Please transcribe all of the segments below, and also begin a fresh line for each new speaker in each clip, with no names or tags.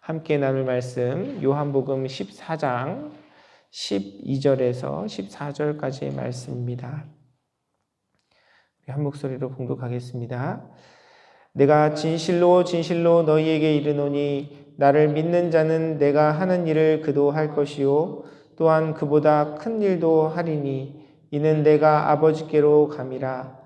함께 나눌 말씀 요한복음 14장 12절에서 14절까지의 말씀입니다. 한 목소리로 봉독하겠습니다. 내가 진실로 진실로 너희에게 이르노니 나를 믿는 자는 내가 하는 일을 그도 할 것이요 또한 그보다 큰 일도 하리니 이는 내가 아버지께로 감이라.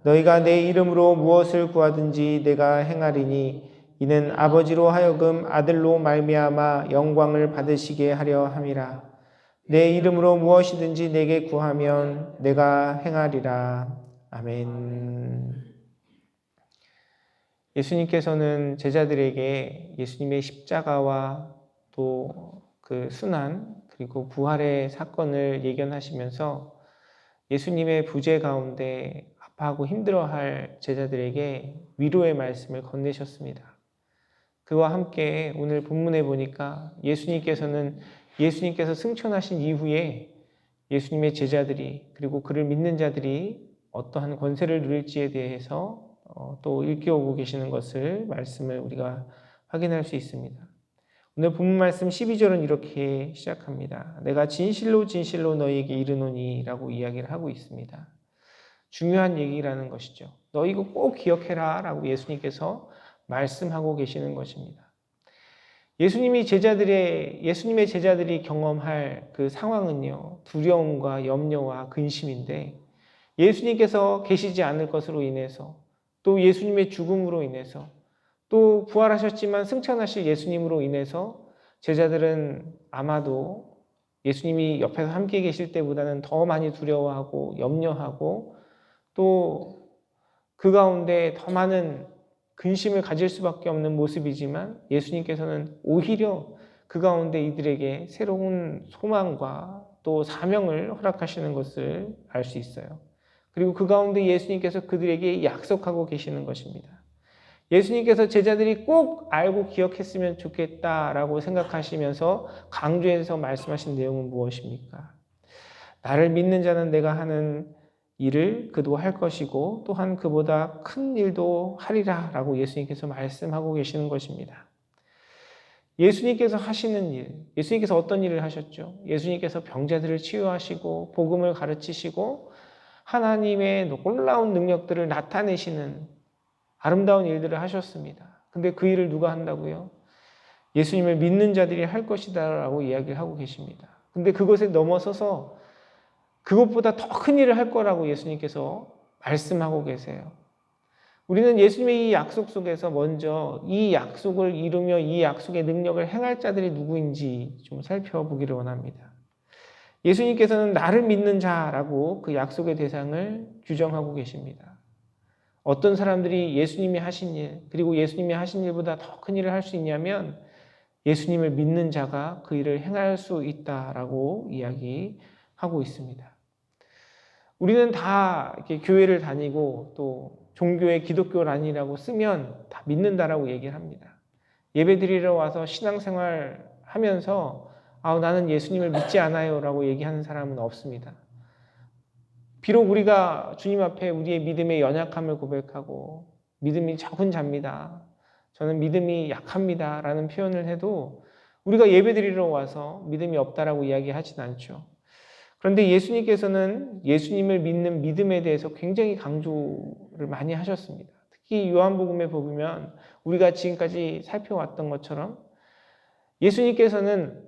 너희가 내 이름으로 무엇을 구하든지 내가 행하리니 이는 아버지로 하여금 아들로 말미암아 영광을 받으시게 하려 함이라. 내 이름으로 무엇이든지 내게 구하면 내가 행하리라. 아멘. 예수님께서는 제자들에게 예수님의 십자가와 또 그 순환 그리고 부활의 사건을 예견하시면서 예수님의 부재 가운데 아파하고 힘들어할 제자들에게 위로의 말씀을 건네셨습니다. 그와 함께 오늘 본문에 보니까 예수님께서 승천하신 이후에 예수님의 제자들이 그리고 그를 믿는 자들이 어떠한 권세를 누릴지에 대해서 또 일깨우고 계시는 말씀을 우리가 확인할 수 있습니다. 오늘 본문 말씀 12절은 이렇게 시작합니다. 내가 진실로 진실로 너희에게 이르노니 라고 이야기를 하고 있습니다. 중요한 얘기라는 것이죠. 너 이거 꼭 기억해라 라고 예수님께서 말씀하고 계시는 것입니다. 예수님의 제자들이 경험할 그 상황은요, 두려움과 염려와 근심인데 예수님께서 계시지 않을 것으로 인해서 또 예수님의 죽음으로 인해서 또 부활하셨지만 승천하실 예수님으로 인해서 제자들은 아마도 예수님이 옆에서 함께 계실 때보다는 더 많이 두려워하고 염려하고 또 그 가운데 더 많은 근심을 가질 수밖에 없는 모습이지만 예수님께서는 오히려 그 가운데 이들에게 새로운 소망과 또 사명을 허락하시는 것을 알 수 있어요. 그리고 그 가운데 예수님께서 그들에게 약속하고 계시는 것입니다. 예수님께서 제자들이 꼭 알고 기억했으면 좋겠다라고 생각하시면서 강조해서 말씀하신 내용은 무엇입니까? 나를 믿는 자는 내가 하는 일을 그도 할 것이고 또한 그보다 큰 일도 하리라 라고 예수님께서 말씀하고 계시는 것입니다. 예수님께서 하시는 일, 예수님께서 어떤 일을 하셨죠? 예수님께서 병자들을 치유하시고 복음을 가르치시고 하나님의 놀라운 능력들을 나타내시는 아름다운 일들을 하셨습니다. 근데 그 일을 누가 한다고요? 예수님을 믿는 자들이 할 것이다 라고 이야기를 하고 계십니다. 근데 그것에 넘어서서 그것보다 더 큰 일을 할 거라고 예수님께서 말씀하고 계세요. 우리는 예수님의 이 약속 속에서 먼저 이 약속을 이루며 이 약속의 능력을 행할 자들이 누구인지 좀 살펴보기를 원합니다. 예수님께서는 나를 믿는 자라고 그 약속의 대상을 규정하고 계십니다. 어떤 사람들이 예수님이 하신 일, 그리고 예수님이 하신 일보다 더 큰 일을 할 수 있냐면 예수님을 믿는 자가 그 일을 행할 수 있다라고 이야기하고 있습니다. 우리는 다 이렇게 교회를 다니고 또 종교의 기독교란이라고 쓰면 다 믿는다라고 얘기를 합니다. 예배드리러 와서 신앙생활 하면서 나는 예수님을 믿지 않아요 라고 얘기하는 사람은 없습니다. 비록 우리가 주님 앞에 우리의 믿음의 연약함을 고백하고 믿음이 적은 자입니다. 저는 믿음이 약합니다. 라는 표현을 해도 우리가 예배드리러 와서 믿음이 없다라고 이야기하진 않죠. 그런데 예수님께서는 예수님을 믿는 믿음에 대해서 굉장히 강조를 많이 하셨습니다. 특히 요한복음에 보면 우리가 지금까지 살펴왔던 것처럼 예수님께서는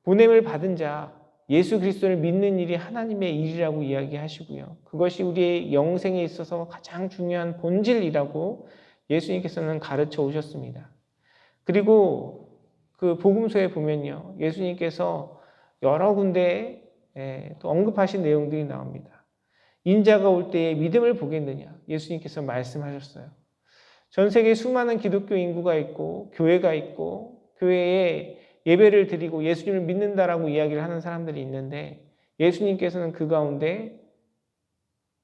보냄을 받은 자, 예수 그리스도를 믿는 일이 하나님의 일이라고 이야기하시고요. 그것이 우리의 영생에 있어서 가장 중요한 본질이라고 예수님께서는 가르쳐 오셨습니다. 그리고 그 복음서에 보면요. 예수님께서 여러 군데에 또 언급하신 내용들이 나옵니다. 인자가 올 때에 믿음을 보겠느냐? 예수님께서 말씀하셨어요. 전 세계 수많은 기독교 인구가 있고 교회가 있고 교회에 예배를 드리고 예수님을 믿는다라고 이야기를 하는 사람들이 있는데 예수님께서는 그 가운데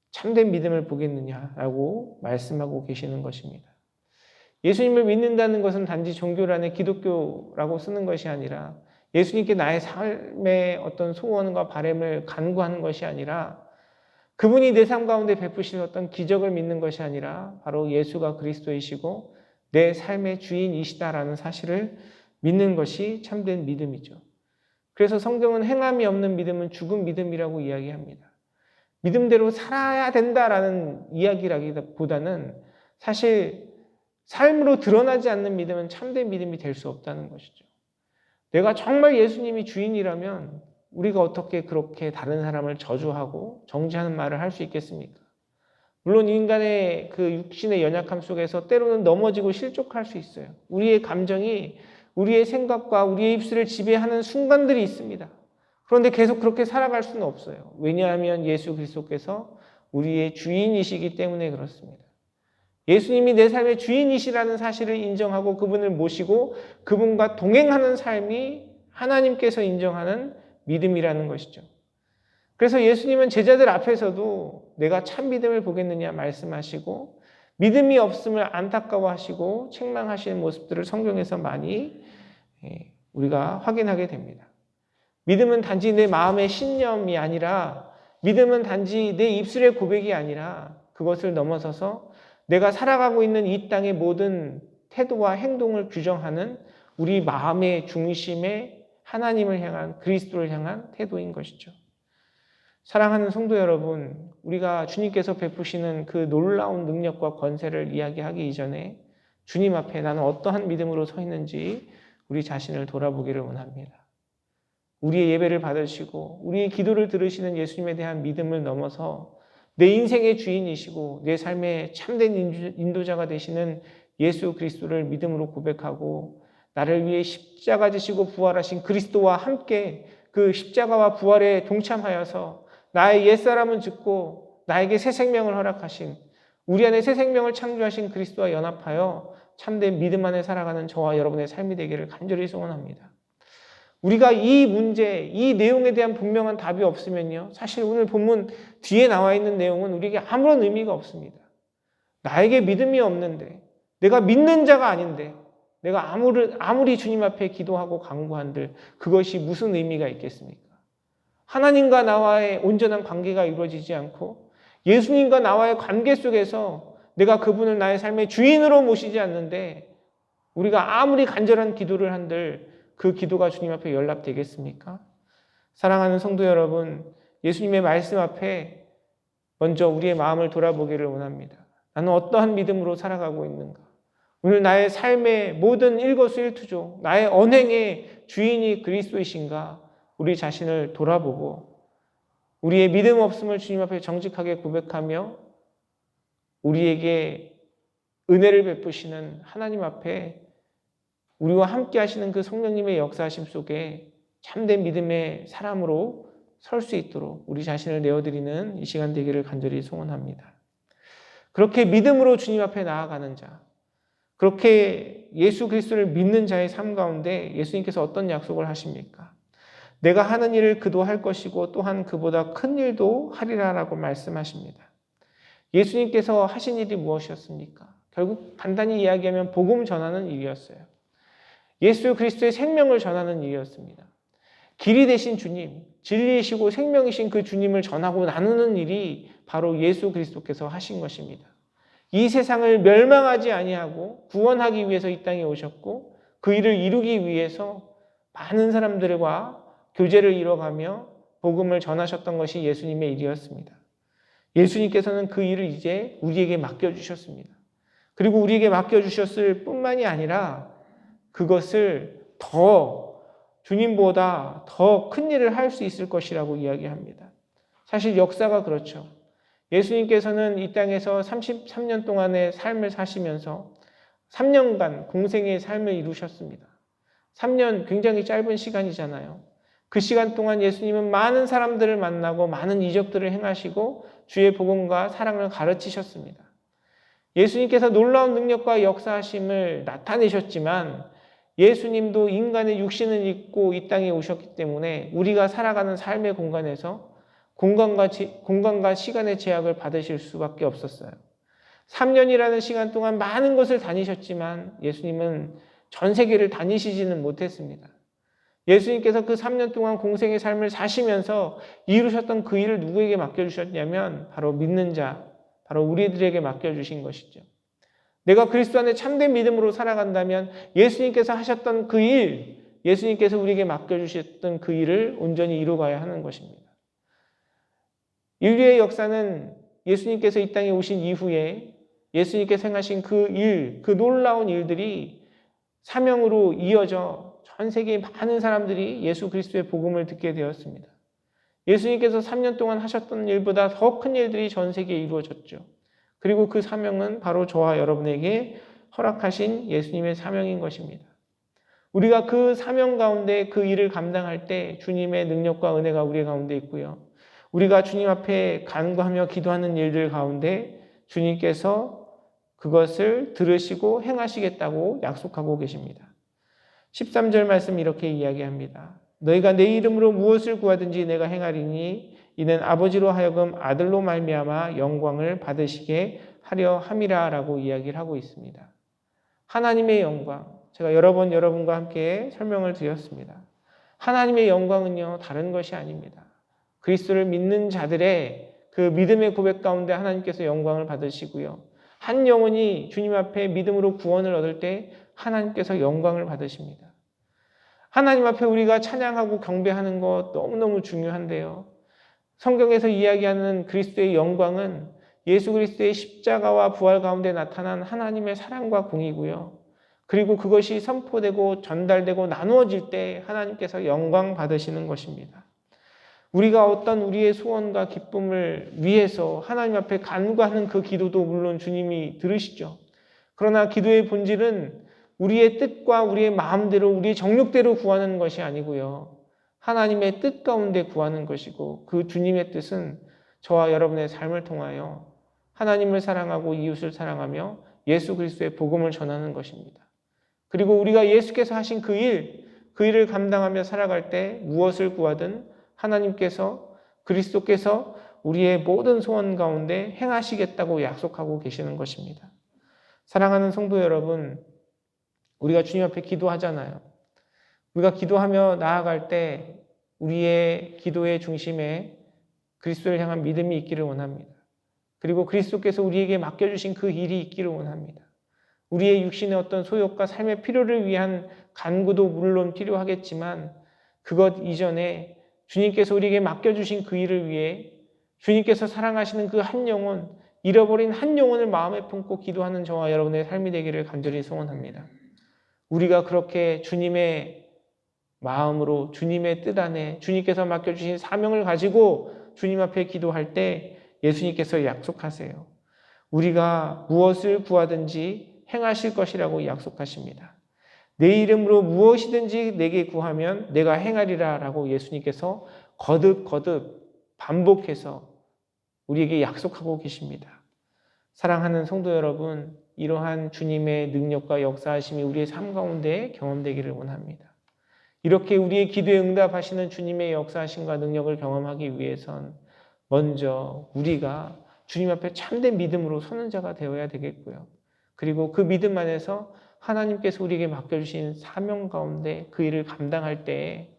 참된 믿음을 보겠느냐라고 말씀하고 계시는 것입니다. 예수님을 믿는다는 것은 단지 종교란에 기독교라고 쓰는 것이 아니라 예수님께 나의 삶의 어떤 소원과 바람을 간구하는 것이 아니라 그분이 내 삶 가운데 베푸실 어떤 기적을 믿는 것이 아니라 바로 예수가 그리스도이시고 내 삶의 주인이시다라는 사실을 믿는 것이 참된 믿음이죠. 그래서 성경은 행함이 없는 믿음은 죽은 믿음이라고 이야기합니다. 믿음대로 살아야 된다라는 이야기라기보다는 사실 삶으로 드러나지 않는 믿음은 참된 믿음이 될 수 없다는 것이죠. 내가 정말 예수님이 주인이라면 우리가 어떻게 그렇게 다른 사람을 저주하고 정죄하는 말을 할 수 있겠습니까? 물론 인간의 그 육신의 연약함 속에서 때로는 넘어지고 실족할 수 있어요. 우리의 감정이 우리의 생각과 우리의 입술을 지배하는 순간들이 있습니다. 그런데 계속 그렇게 살아갈 수는 없어요. 왜냐하면 예수 그리스도께서 우리의 주인이시기 때문에 그렇습니다. 예수님이 내 삶의 주인이시라는 사실을 인정하고 그분을 모시고 그분과 동행하는 삶이 하나님께서 인정하는 믿음이라는 것이죠. 그래서 예수님은 제자들 앞에서도 내가 참 믿음을 보겠느냐 말씀하시고 믿음이 없음을 안타까워하시고 책망하시는 모습들을 성경에서 많이 우리가 확인하게 됩니다. 믿음은 단지 내 마음의 신념이 아니라 믿음은 단지 내 입술의 고백이 아니라 그것을 넘어서서 내가 살아가고 있는 이 땅의 모든 태도와 행동을 규정하는 우리 마음의 중심에 하나님을 향한 그리스도를 향한 태도인 것이죠. 사랑하는 성도 여러분, 우리가 주님께서 베푸시는 그 놀라운 능력과 권세를 이야기하기 이전에 주님 앞에 나는 어떠한 믿음으로 서 있는지 우리 자신을 돌아보기를 원합니다. 우리의 예배를 받으시고 우리의 기도를 들으시는 예수님에 대한 믿음을 넘어서 내 인생의 주인이시고 내 삶의 참된 인도자가 되시는 예수 그리스도를 믿음으로 고백하고 나를 위해 십자가 지시고 부활하신 그리스도와 함께 그 십자가와 부활에 동참하여서 나의 옛사람은 죽고 나에게 새 생명을 허락하신 우리 안에 새 생명을 창조하신 그리스도와 연합하여 참된 믿음 안에 살아가는 저와 여러분의 삶이 되기를 간절히 소원합니다. 우리가 이 문제, 이 내용에 대한 분명한 답이 없으면요. 사실 오늘 본문 뒤에 나와 있는 내용은 우리에게 아무런 의미가 없습니다. 나에게 믿음이 없는데, 내가 믿는 자가 아닌데, 내가 아무리 주님 앞에 기도하고 간구한들 그것이 무슨 의미가 있겠습니까? 하나님과 나와의 온전한 관계가 이루어지지 않고 예수님과 나와의 관계 속에서 내가 그분을 나의 삶의 주인으로 모시지 않는데 우리가 아무리 간절한 기도를 한들 그 기도가 주님 앞에 연락되겠습니까? 사랑하는 성도 여러분, 예수님의 말씀 앞에 먼저 우리의 마음을 돌아보기를 원합니다. 나는 어떠한 믿음으로 살아가고 있는가? 오늘 나의 삶의 모든 일거수일투족, 나의 언행의 주인이 그리스도이신가? 우리 자신을 돌아보고 우리의 믿음 없음을 주님 앞에 정직하게 고백하며 우리에게 은혜를 베푸시는 하나님 앞에 우리와 함께 하시는 그 성령님의 역사하심 속에 참된 믿음의 사람으로 설 수 있도록 우리 자신을 내어드리는 이 시간 되기를 간절히 소원합니다. 그렇게 믿음으로 주님 앞에 나아가는 자, 그렇게 예수 그리스도를 믿는 자의 삶 가운데 예수님께서 어떤 약속을 하십니까? 내가 하는 일을 그도 할 것이고 또한 그보다 큰 일도 하리라라고 말씀하십니다. 예수님께서 하신 일이 무엇이었습니까? 결국 간단히 이야기하면 복음 전하는 일이었어요. 예수 그리스도의 생명을 전하는 일이었습니다. 길이 되신 주님, 진리이시고 생명이신 그 주님을 전하고 나누는 일이 바로 예수 그리스도께서 하신 것입니다. 이 세상을 멸망하지 아니하고 구원하기 위해서 이 땅에 오셨고 그 일을 이루기 위해서 많은 사람들과 교제를 이뤄가며 복음을 전하셨던 것이 예수님의 일이었습니다. 예수님께서는 그 일을 이제 우리에게 맡겨주셨습니다. 그리고 우리에게 맡겨주셨을 뿐만이 아니라 그것을 더 주님보다 더 큰 일을 할 수 있을 것이라고 이야기합니다. 사실 역사가 그렇죠. 예수님께서는 이 땅에서 33년 동안의 삶을 사시면서 3년간 공생의 삶을 이루셨습니다. 3년 굉장히 짧은 시간이잖아요. 그 시간 동안 예수님은 많은 사람들을 만나고 많은 이적들을 행하시고 주의 복음과 사랑을 가르치셨습니다. 예수님께서 놀라운 능력과 역사하심을 나타내셨지만 예수님도 인간의 육신을 입고 이 땅에 오셨기 때문에 우리가 살아가는 삶의 공간에서 공간과 시간의 제약을 받으실 수밖에 없었어요. 3년이라는 시간 동안 많은 곳을 다니셨지만 예수님은 전 세계를 다니시지는 못했습니다. 예수님께서 그 3년 동안 공생의 삶을 사시면서 이루셨던 그 일을 누구에게 맡겨주셨냐면 바로 믿는 자, 바로 우리들에게 맡겨주신 것이죠. 내가 그리스도 안에 참된 믿음으로 살아간다면 예수님께서 하셨던 그 일, 예수님께서 우리에게 맡겨주셨던 그 일을 온전히 이루어가야 하는 것입니다. 인류의 역사는 예수님께서 이 땅에 오신 이후에 예수님께서 행하신 그 일, 그 놀라운 일들이 사명으로 이어져 전 세계의 많은 사람들이 예수 그리스도의 복음을 듣게 되었습니다. 예수님께서 3년 동안 하셨던 일보다 더 큰 일들이 전 세계에 이루어졌죠. 그리고 그 사명은 바로 저와 여러분에게 허락하신 예수님의 사명인 것입니다. 우리가 그 사명 가운데 그 일을 감당할 때 주님의 능력과 은혜가 우리 가운데 있고요. 우리가 주님 앞에 간구하며 기도하는 일들 가운데 주님께서 그것을 들으시고 행하시겠다고 약속하고 계십니다. 13절 말씀 이렇게 이야기합니다. 너희가 내 이름으로 무엇을 구하든지 내가 행하리니 이는 아버지로 하여금 아들로 말미암아 영광을 받으시게 하려 함이라라고 이야기를 하고 있습니다. 하나님의 영광, 제가 여러 번 여러분과 함께 설명을 드렸습니다. 하나님의 영광은요, 다른 것이 아닙니다. 그리스도를 믿는 자들의 그 믿음의 고백 가운데 하나님께서 영광을 받으시고요. 한 영혼이 주님 앞에 믿음으로 구원을 얻을 때 하나님께서 영광을 받으십니다. 하나님 앞에 우리가 찬양하고 경배하는 것 너무너무 중요한데요. 성경에서 이야기하는 그리스도의 영광은 예수 그리스도의 십자가와 부활 가운데 나타난 하나님의 사랑과 공이고요. 그리고 그것이 선포되고 전달되고 나누어질 때 하나님께서 영광 받으시는 것입니다. 우리가 어떤 우리의 소원과 기쁨을 위해서 하나님 앞에 간구하는 그 기도도 물론 주님이 들으시죠. 그러나 기도의 본질은 우리의 뜻과 우리의 마음대로 우리의 정욕대로 구하는 것이 아니고요. 하나님의 뜻 가운데 구하는 것이고 그 주님의 뜻은 저와 여러분의 삶을 통하여 하나님을 사랑하고 이웃을 사랑하며 예수 그리스도의 복음을 전하는 것입니다. 그리고 우리가 예수께서 하신 그 일을 감당하며 살아갈 때 무엇을 구하든 하나님께서 그리스도께서 우리의 모든 소원 가운데 행하시겠다고 약속하고 계시는 것입니다. 사랑하는 성도 여러분, 우리가 주님 앞에 기도하잖아요. 우리가 기도하며 나아갈 때 우리의 기도의 중심에 그리스도를 향한 믿음이 있기를 원합니다. 그리고 그리스도께서 우리에게 맡겨주신 그 일이 있기를 원합니다. 우리의 육신의 어떤 소욕과 삶의 필요를 위한 간구도 물론 필요하겠지만 그것 이전에 주님께서 우리에게 맡겨주신 그 일을 위해 주님께서 사랑하시는 그 한 영혼, 잃어버린 한 영혼을 마음에 품고 기도하는 저와 여러분의 삶이 되기를 간절히 소원합니다. 우리가 그렇게 주님의 마음으로 주님의 뜻 안에 주님께서 맡겨주신 사명을 가지고 주님 앞에 기도할 때 예수님께서 약속하세요. 우리가 무엇을 구하든지 행하실 것이라고 약속하십니다. 내 이름으로 무엇이든지 내게 구하면 내가 행하리라 라고 예수님께서 거듭 반복해서 우리에게 약속하고 계십니다. 사랑하는 성도 여러분, 이러한 주님의 능력과 역사하심이 우리의 삶 가운데 경험되기를 원합니다. 이렇게 우리의 기도에 응답하시는 주님의 역사하심과 능력을 경험하기 위해선 먼저 우리가 주님 앞에 참된 믿음으로 서는 자가 되어야 되겠고요. 그리고 그 믿음 안에서 하나님께서 우리에게 맡겨주신 사명 가운데 그 일을 감당할 때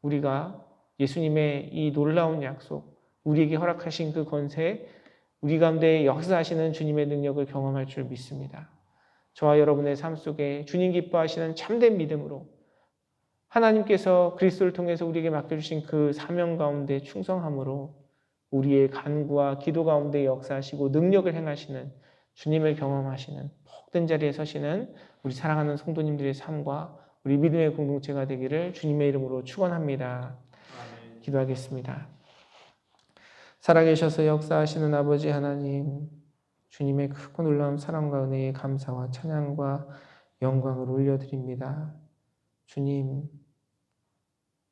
우리가 예수님의 이 놀라운 약속, 우리에게 허락하신 그 권세, 우리 가운데 역사하시는 주님의 능력을 경험할 줄 믿습니다. 저와 여러분의 삶 속에 주님 기뻐하시는 참된 믿음으로 하나님께서 그리스도를 통해서 우리에게 맡겨주신 그 사명 가운데 충성함으로 우리의 간구와 기도 가운데 역사하시고 능력을 행하시는 주님을 경험하시는 복된 자리에 서시는 우리 사랑하는 성도님들의 삶과 우리 믿음의 공동체가 되기를 주님의 이름으로 축원합니다. 기도하겠습니다. 살아계셔서 역사하시는 아버지 하나님, 주님의 크고 놀라운 사랑과 은혜에 감사와 찬양과 영광을 올려드립니다.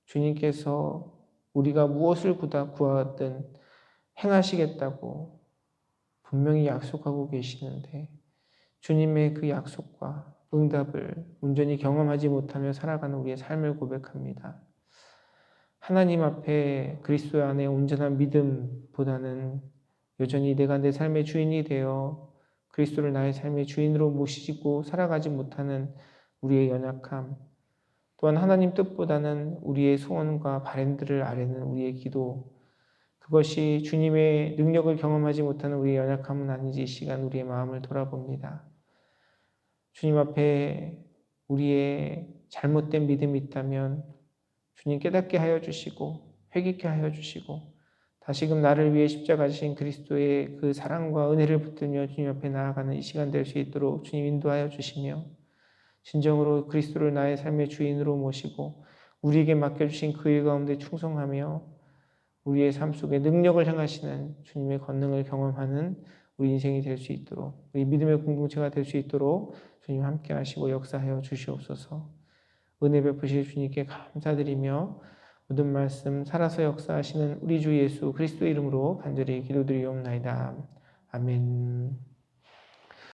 주님께서 우리가 무엇을 구하든 행하시겠다고 분명히 약속하고 계시는데 주님의 그 약속과 응답을 온전히 경험하지 못하며 살아가는 우리의 삶을 고백합니다. 하나님 앞에 그리스도 안에 온전한 믿음보다는 여전히 내가 내 삶의 주인이 되어 그리스도를 나의 삶의 주인으로 모시고 살아가지 못하는 우리의 연약함, 또한 하나님 뜻보다는 우리의 소원과 바램들을 아뢰는 우리의 기도, 그것이 주님의 능력을 경험하지 못하는 우리의 연약함은 아닌지 이 시간 우리의 마음을 돌아봅니다. 주님 앞에 우리의 잘못된 믿음이 있다면 주님 깨닫게 하여 주시고 회개케 하여 주시고 다시금 나를 위해 십자가 지신 그리스도의 그 사랑과 은혜를 붙들며 주님 앞에 나아가는 이 시간 될 수 있도록 주님 인도하여 주시며 진정으로 그리스도를 나의 삶의 주인으로 모시고 우리에게 맡겨주신 그 일 가운데 충성하며 우리의 삶 속에 능력을 행하시는 주님의 권능을 경험하는 우리 인생이 될 수 있도록 우리 믿음의 공동체가 될 수 있도록 주님 함께 하시고 역사하여 주시옵소서. 은혜 베푸실 주님께 감사드리며 모든 말씀 살아서 역사하시는 우리 주 예수 그리스도의 이름으로 간절히 기도드리옵나이다. 아멘.